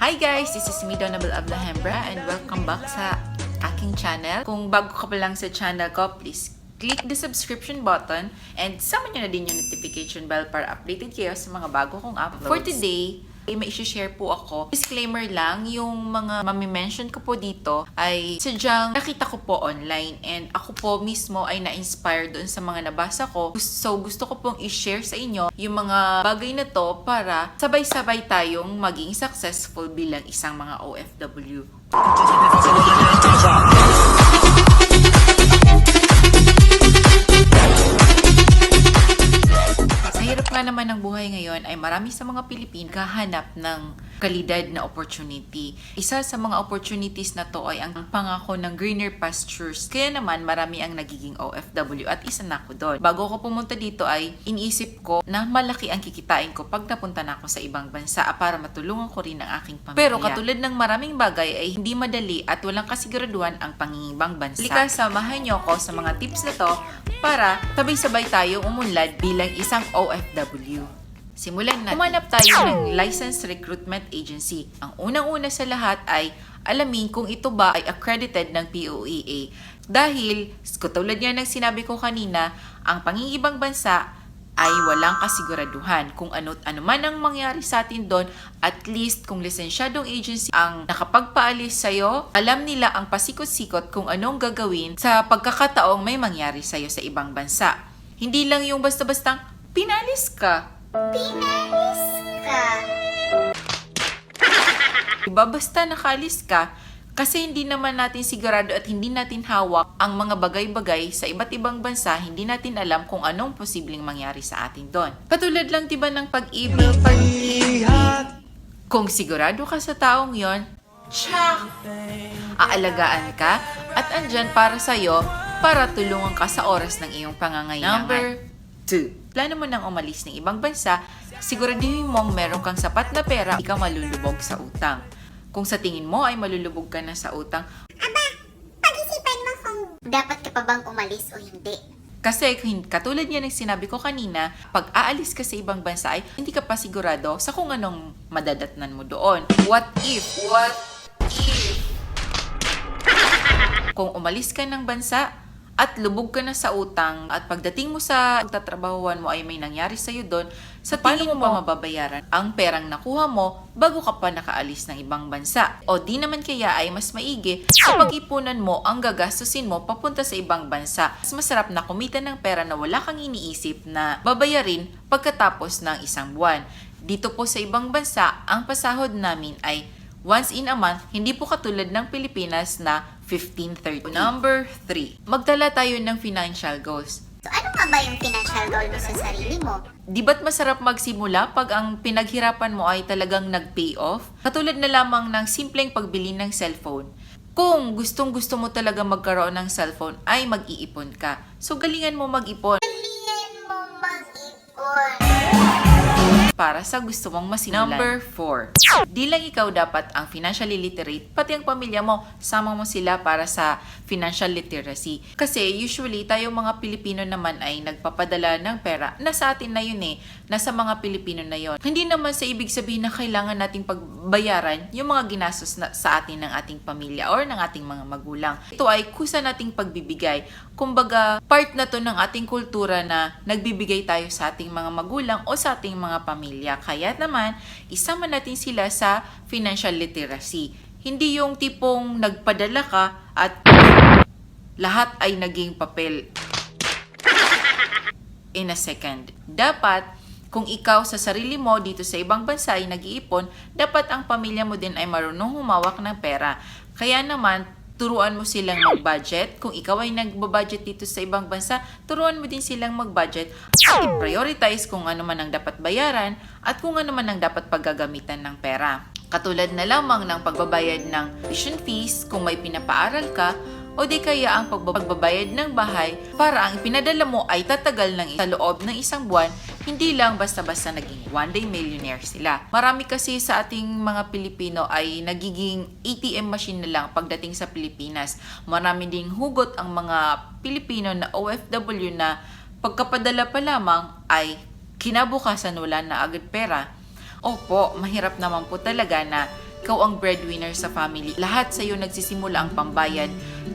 Hi guys! This is me, Donabel Ablahembra, and welcome back sa aking channel. Kung bago ka pa lang sa channel ko, please click the subscription button and sama nyo na din yung notification bell para updated kayo sa mga bago kong uploads. For today, may isi-share po ako. Disclaimer lang, yung mga mami-mention ko po dito ay sadyang nakita ko po online and ako po mismo ay na-inspire doon sa mga nabasa ko. So gusto ko pong i-share sa inyo yung mga bagay na to para sabay-sabay tayong maging successful bilang isang mga OFW. Hirap nga naman ng buhay ngayon ay marami sa mga Pilipino kahanap ng kalidad na opportunity. Isa sa mga opportunities na to ay ang pangako ng greener pastures. Kaya naman marami ang nagiging OFW at isa na ako doon. Bago ako pumunta dito ay iniisip ko na malaki ang kikitain ko pag napunta na ako sa ibang bansa para matulungan ko rin ang aking pamilya. Pero katulad ng maraming bagay ay hindi madali at walang kasiguraduhan ang pangingibang bansa. Halika, samahan niyo ako sa mga tips na to para sabay-sabay tayong umunlad bilang isang OFW. Simulan natin. Humanap tayo ng Licensed Recruitment Agency. Ang unang-una sa lahat ay alamin kung ito ba ay accredited ng POEA. Dahil, katulad nga ng sinabi ko kanina, ang pangingibang bansa ay walang kasiguraduhan. Kung ano man ang mangyari sa atin doon, at least kung lisensyadong agency ang nakapagpaalis sa'yo, alam nila ang pasikot-sikot kung anong gagawin sa pagkakataong may mangyari sa'yo sa ibang bansa. Hindi lang yung basta-bastang pinalis ka. Pinalis ka. Diba basta nakaalis ka, kasi hindi naman natin sigurado at hindi natin hawak ang mga bagay-bagay sa iba't ibang bansa, hindi natin alam kung anong posibleng mangyari sa atin doon. Katulad lang diba ng pag-ibig, kung sigurado ka sa taong yon, tsak! Aalagaan ka at andyan para sa'yo para tulungan ka sa oras ng iyong pangangailangan. Number 2. Plano mo nang umalis ng ibang bansa, siguraduhin mong meron kang sapat na pera, hindi ka malulubog sa utang. Kung sa tingin mo ay malulubog ka na sa utang, Aba, pag-isipan mo kung dapat ka pa bang umalis o hindi. kasi katulad niya ng sinabi ko kanina, pag aalis ka sa ibang bansa ay hindi ka pa sigurado sa kung anong madadatnan mo doon. What if? Kung umalis ka ng bansa at lubog ka na sa utang at pagdating mo sa tatrabahuan mo ay may nangyari sa'yo doon, sa tingin mo pa mababayaran ang perang nakuha mo bago ka pa nakaalis ng ibang bansa? O di naman kaya ay mas maigi sa pag-ipunan mo ang gagastusin mo papunta sa ibang bansa. Mas masarap na kumita ng pera na wala kang iniisip na babayarin pagkatapos ng isang buwan. Dito po sa ibang bansa, ang pasahod namin ay once in a month, hindi po katulad ng Pilipinas na 15-30. Number 3. Magtala tayo ng financial goals. So ano nga ba yung financial goal mo sa sarili mo? Di ba't masarap magsimula pag ang pinaghirapan mo ay talagang nag-pay off? Katulad na lamang ng simpleng pagbili ng cellphone. Kung gustong-gusto mo talaga magkaroon ng cellphone, ay mag-iipon ka. So galingan mo mag-ipon Galingan mo mag-ipon. para sa gusto mong masimulan. Number 4. Di lang ikaw dapat ang financially literate, pati ang pamilya mo, sama mo sila para sa financial literacy. Kasi usually tayo mga Pilipino naman ay nagpapadala ng pera. Nasa atin na yun eh. Nasa mga Pilipino na yun. Hindi naman sa ibig sabihin na kailangan nating pagbayaran yung mga ginastos sa atin ng ating pamilya or ng ating mga magulang. Ito ay kusa nating pagbibigay. Kumbaga, part na to ng ating kultura na nagbibigay tayo sa ating mga magulang o sa ating mga pamilya. Kaya naman, isama natin sila sa financial literacy. Hindi yung tipong nagpadala ka at lahat ay naging papel in a second. Dapat, kung ikaw sa sarili mo dito sa ibang bansa ay nag-iipon, dapat ang pamilya mo din ay marunong humawak ng pera. Kaya naman, turuan mo silang mag-budget. Kung ikaw ay nag-budget dito sa ibang bansa, turuan mo din silang mag-budget. I-prioritize kung ano man ang dapat bayaran at kung ano man ang dapat paggagamitan ng pera. Katulad na lamang ng pagbabayad ng tuition fees kung may pinapaaral ka, o di kaya ang pagbabayad ng bahay para ang pinadala mo ay tatagal sa loob ng isang buwan, hindi lang basta-basta naging one-day millionaire sila. Marami kasi sa ating mga Pilipino ay nagiging ATM machine na lang pagdating sa Pilipinas. Marami ding hugot ang mga Pilipino na OFW na pagkapadala pa lamang ay kinabukasan wala na agad pera. Opo, mahirap naman po talaga na ikaw ang breadwinner sa family. Lahat sa iyo nagsisimula ang pambayad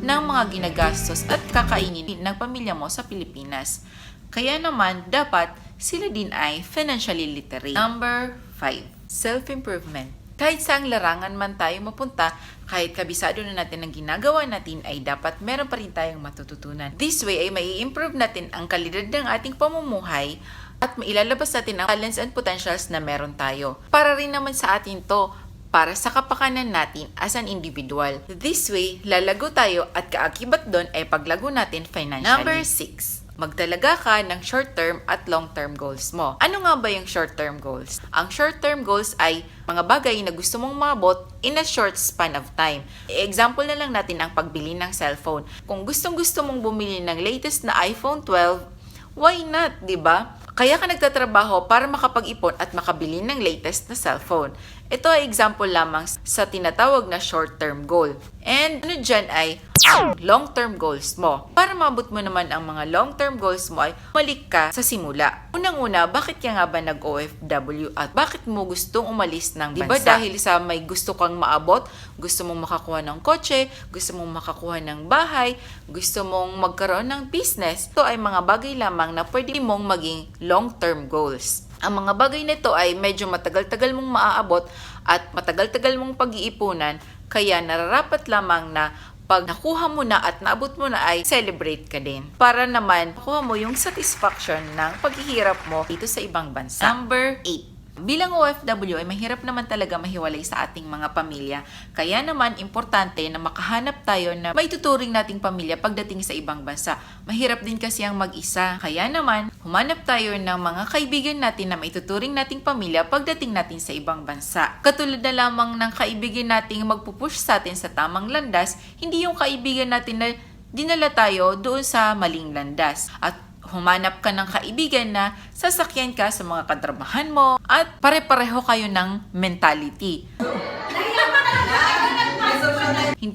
ng mga ginagastos at kakainin ng pamilya mo sa Pilipinas. Kaya naman, dapat sila din ay financially literate. Number 5. Self-improvement. Kahit saang larangan man tayo mapunta, kahit kabisado na natin ang ginagawa natin, ay dapat meron pa rin tayong matututunan. This way ay mai-improve natin ang kalidad ng ating pamumuhay at mailalabas natin ang talents and potentials na meron tayo. Para rin naman sa atin to, para sa kapakanan natin as an individual. This way, lalago tayo at kaakibat doon ay paglago natin financially. Number 6. Magtalaga ka ng short-term at long-term goals mo. Ano nga ba yung short-term goals? Ang short-term goals ay mga bagay na gusto mong maabot in a short span of time. Example na lang natin ang pagbili ng cellphone. Kung gustong-gusto mong bumili ng latest na iPhone 12, why not, di ba? Kaya ka nagtatrabaho para makapag-ipon at makabili ng latest na cellphone. Ito ay example lamang sa tinatawag na short-term goal. And ano dyan ay ang long-term goals mo. Para maabot mo naman ang mga long-term goals mo ay balik ka sa simula. Unang-una, bakit ka nga ba nag-OFW at bakit mo gustong umalis ng bansa? Diba dahil sa may gusto kang maabot, gusto mong makakuha ng kotse, gusto mong makakuha ng bahay, gusto mong magkaroon ng business. Ito ay mga bagay lamang na pwede mong maging long-term goals. Ang mga bagay na ito ay medyo matagal-tagal mong maaabot at matagal-tagal mong pag-iipunan, kaya nararapat lamang na pag nakuha mo na at naabot mo na ay celebrate ka din. Para naman, makuha mo yung satisfaction ng paghihirap mo dito sa ibang bansa. Number 8. Bilang OFW ay mahirap naman talaga mahiwalay sa ating mga pamilya. Kaya naman, importante na makahanap tayo na maituturing nating pamilya pagdating sa ibang bansa. Mahirap din kasi ang mag-isa. Kaya naman, humanap tayo ng mga kaibigan natin na maituturing nating pamilya pagdating natin sa ibang bansa. Katulad na lamang ng kaibigan nating magpupush sa atin sa tamang landas, hindi yung kaibigan natin na dinala tayo doon sa maling landas. At humanap ka ng kaibigan na sasakyan ka sa mga katrabahan mo at pare-pareho kayo ng mentality.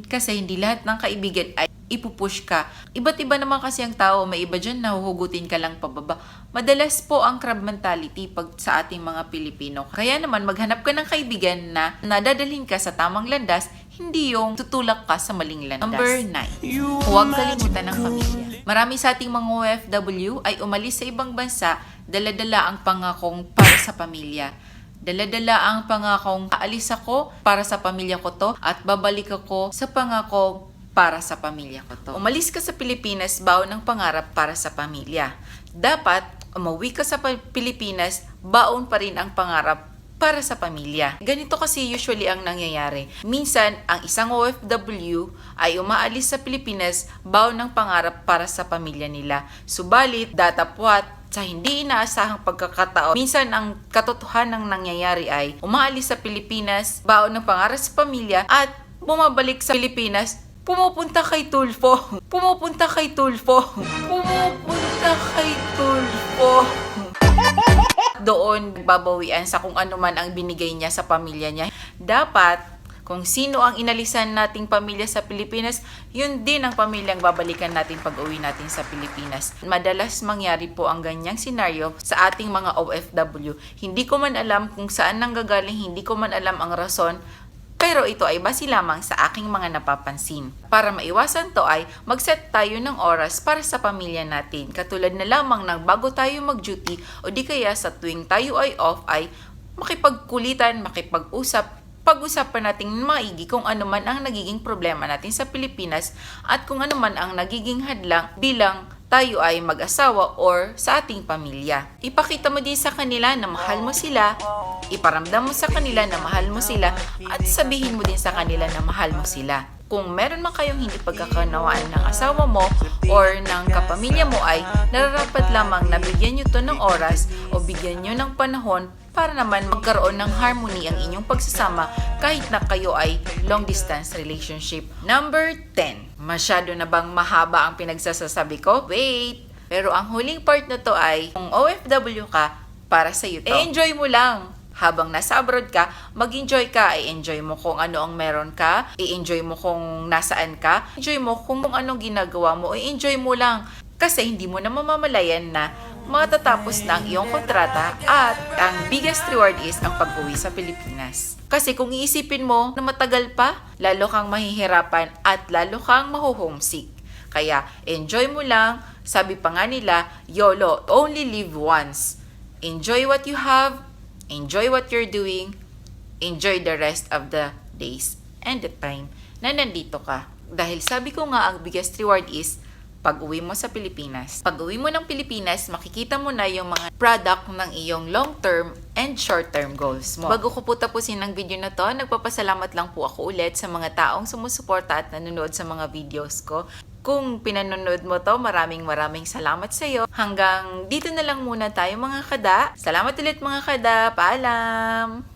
Kasi hindi lahat ng kaibigan ay ipupush ka. Iba't iba naman kasi ang tao, may iba dyan na huhugutin ka lang pababa. Madalas po ang crab mentality pag sa ating mga Pilipino. Kaya naman maghanap ka ng kaibigan na nadadalhin ka sa tamang landas, hindi yung tutulak ka sa maling landas. Number 9. Huwag kalimutan ng pamilya. Marami sa ating mga OFW ay umalis sa ibang bansa, dala-dala ang pangakong para sa pamilya. Dala-dala ang pangakong aalis ako para sa pamilya ko to at babalik ako sa pangako para sa pamilya ko to. Umalis ka sa Pilipinas, baon ng pangarap para sa pamilya. Dapat umuwi ka sa Pilipinas, baon pa rin ang pangarap para sa pamilya. Ganito kasi usually ang nangyayari. Minsan, ang isang OFW ay umaalis sa Pilipinas, baon ng pangarap para sa pamilya nila. Subalit, datapwat, sa hindi inaasahang pagkakataon, minsan ang katotohanan ng nangyayari ay umaalis sa Pilipinas, baon ng pangarap sa pamilya, at bumabalik sa Pilipinas, pumupunta kay Tulfo. Pumupunta kay Tulfo. Pumupunta kay Tulfo. Doon babawian sa kung ano man ang binigay niya sa pamilya niya. Dapat, kung sino ang inalisan nating pamilya sa Pilipinas, yun din ang pamilyang babalikan natin pag uwi natin sa Pilipinas. Madalas mangyari po ang ganyang senaryo sa ating mga OFW. Hindi ko man alam kung saan nanggagaling, hindi ko man alam ang rason, pero ito ay base lamang sa aking mga napapansin. Para maiwasan to ay mag-set tayo ng oras para sa pamilya natin. Katulad na lamang ng bago tayo mag-duty o di kaya sa tuwing tayo ay off ay makipagkulitan, makipag-usap, pag-usapan natin maigi kung ano man ang nagiging problema natin sa Pilipinas at kung ano man ang nagiging hadlang bilang tayo ay mag-asawa or sa ating pamilya. Ipakita mo din sa kanila na mahal mo sila, iparamdam mo sa kanila na mahal mo sila at sabihin mo din sa kanila na mahal mo sila. Kung meron man kayong hindi pagkakanawaan ng asawa mo or ng kapamilya mo ay nararapat lamang na bigyan nyo to ng oras o bigyan nyo ng panahon para naman magkaroon ng harmony ang inyong pagsasama kahit na kayo ay long distance relationship. Number 10. Masyado na bang mahaba ang pinagsasasabi ko? Wait! Pero ang huling part na to ay kung OFW ka, para sa iyo to. I-enjoy mo lang. Habang nasa abroad ka, mag-enjoy ka. I-enjoy mo kung ano ang meron ka. I-enjoy mo kung nasaan ka. Enjoy mo kung anong ginagawa mo. I-enjoy mo lang. Kasi hindi mo na mamamalayan na matatapos na ang iyong kontrata at ang biggest reward is ang pag-uwi sa Pilipinas. Kasi kung iisipin mo na matagal pa, lalo kang mahihirapan at lalo kang maho-homesick. Kaya enjoy mo lang, sabi pa nga nila, YOLO, only live once. Enjoy what you have, enjoy what you're doing, enjoy the rest of the days and the time na nandito ka. Dahil sabi ko nga ang biggest reward is pag-uwi mo sa Pilipinas. Pag-uwi mo ng Pilipinas, makikita mo na yung mga product ng iyong long-term and short-term goals mo. Bago ko po tapusin ang video na to, nagpapasalamat lang po ako ulit sa mga taong sumusuporta at nanonood sa mga videos ko. Kung pinanonood mo to, maraming salamat sa iyo. Hanggang dito na lang muna tayo mga kada. Salamat ulit mga kada. Paalam!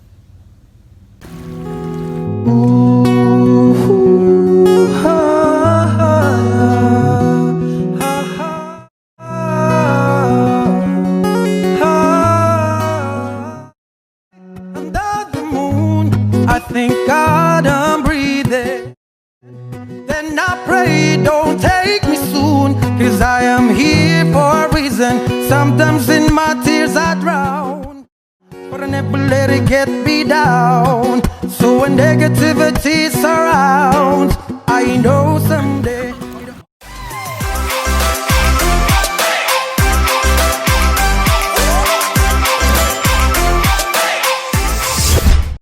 I thank God I'm breathing. Then I pray, don't take me soon, 'cause I am here for a reason. Sometimes in my tears I drown, but I never let it get me down. So when negativity surrounds,